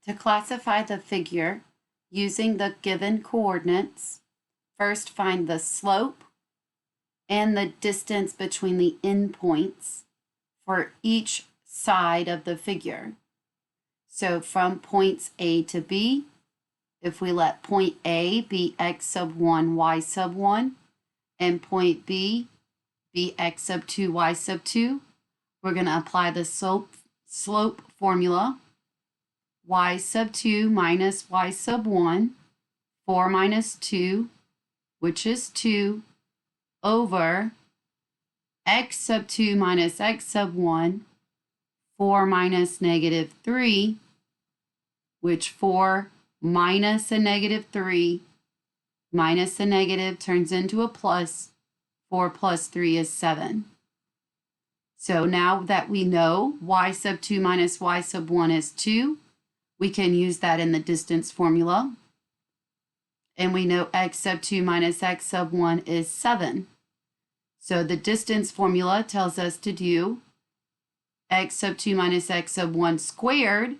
To classify the figure using the given coordinates, first find the slope and the distance between the endpoints for each side of the figure. So from points A to B, if we let point A be x sub 1, y sub 1, and point B be x sub 2, y sub 2, we're going to apply the slope formula, y sub 2 minus y sub 1, 4 minus 2, which is 2, over x sub 2 minus x sub 1, 4 minus negative 3, which 4 minus a negative 3 minus a negative turns into a plus. 4 plus 3 is 7. So now that we know y sub 2 minus y sub 1 is 2, we can use that in the distance formula. And we know x sub 2 minus x sub 1 is 7. So the distance formula tells us to do x sub 2 minus x sub 1 squared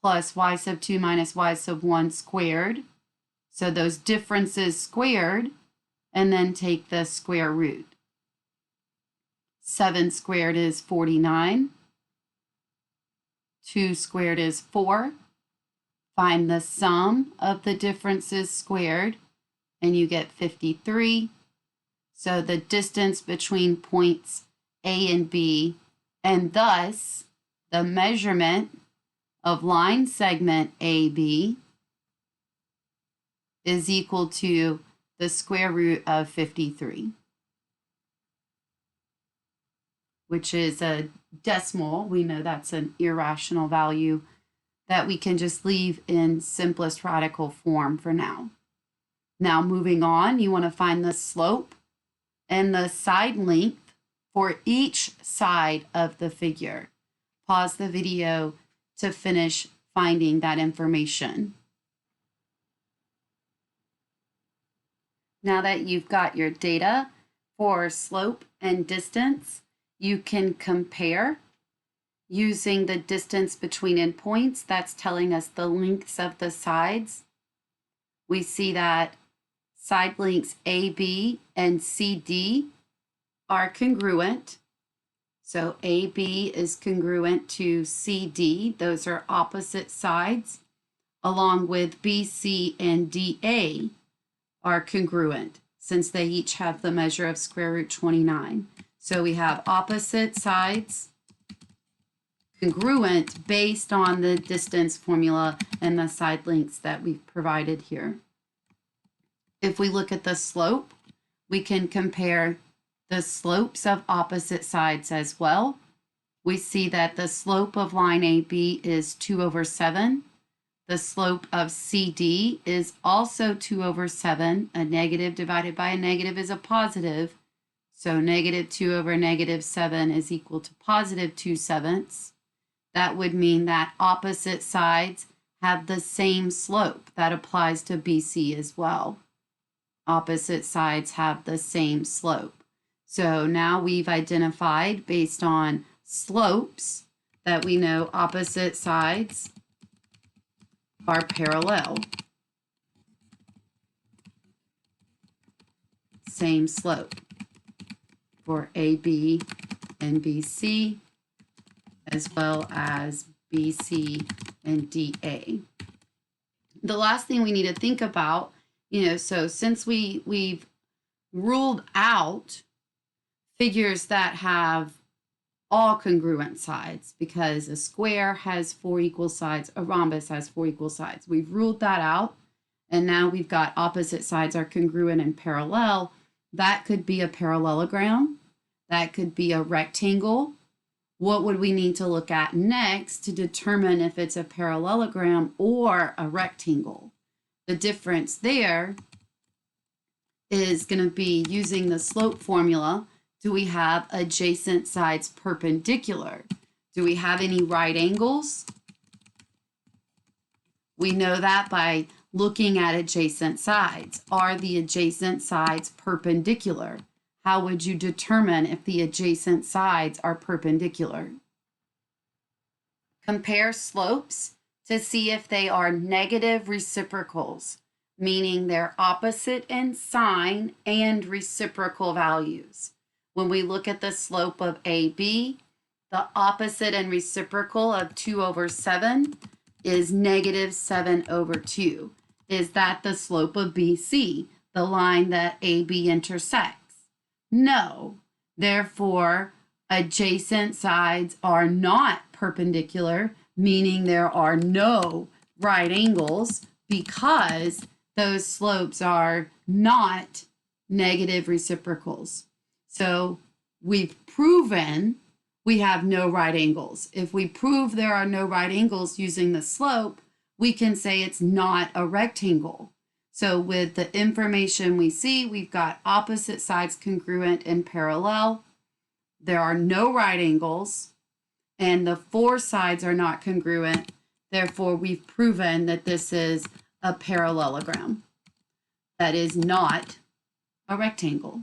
plus y sub 2 minus y sub 1 squared. So those differences squared, and then take the square root. 7 squared is 49. 2 squared is 4. Find the sum of the differences squared, and you get 53. So the distance between points A and B, and thus the measurement of line segment AB is equal to the square root of 53, which is a decimal. We know that's an irrational value that we can just leave in simplest radical form for now. Now moving on, you want to find the slope and the side length for each side of the figure. Pause the video to finish finding that information. Now that you've got your data for slope and distance, you can compare using the distance between endpoints. That's telling us the lengths of the sides. We see that side lengths AB and CD are congruent. So AB is congruent to CD. Those are opposite sides, along with BC and DA are congruent since they each have the measure of square root 29. So we have opposite sides congruent based on the distance formula and the side lengths that we've provided here. If we look at the slope, we can compare the slopes of opposite sides as well. We see that the slope of line AB is 2 over 7. The slope of CD is also 2 over 7. A negative divided by a negative is a positive. So negative 2 over negative 7 is equal to positive 2/7. That would mean that opposite sides have the same slope. That applies to BC as well. Opposite sides have the same slope. So now we've identified based on slopes that we know opposite sides are parallel. Same slope for AB and BC, as well as BC and DA. The last thing we need to think about, so since we've ruled out figures that have all congruent sides, because a square has 4 equal sides, a rhombus has 4 equal sides. We've ruled that out, and now we've got opposite sides are congruent and parallel. That could be a parallelogram. That could be a rectangle. What would we need to look at next to determine if it's a parallelogram or a rectangle? The difference there is going to be using the slope formula. Do we have adjacent sides perpendicular? Do we have any right angles? We know that by looking at adjacent sides. Are the adjacent sides perpendicular? How would you determine if the adjacent sides are perpendicular? Compare slopes to see if they are negative reciprocals, meaning they're opposite in sign and reciprocal values. When we look at the slope of AB, the opposite and reciprocal of 2 over 7 is negative 7 over 2. Is that the slope of BC, the line that AB intersects? No. Therefore, adjacent sides are not perpendicular, meaning there are no right angles because those slopes are not negative reciprocals. So we've proven we have no right angles. If we prove there are no right angles using the slope, we can say it's not a rectangle. So with the information we see, we've got opposite sides congruent and parallel. There are no right angles, and the 4 sides are not congruent. Therefore, we've proven that this is a parallelogram. That is not a rectangle.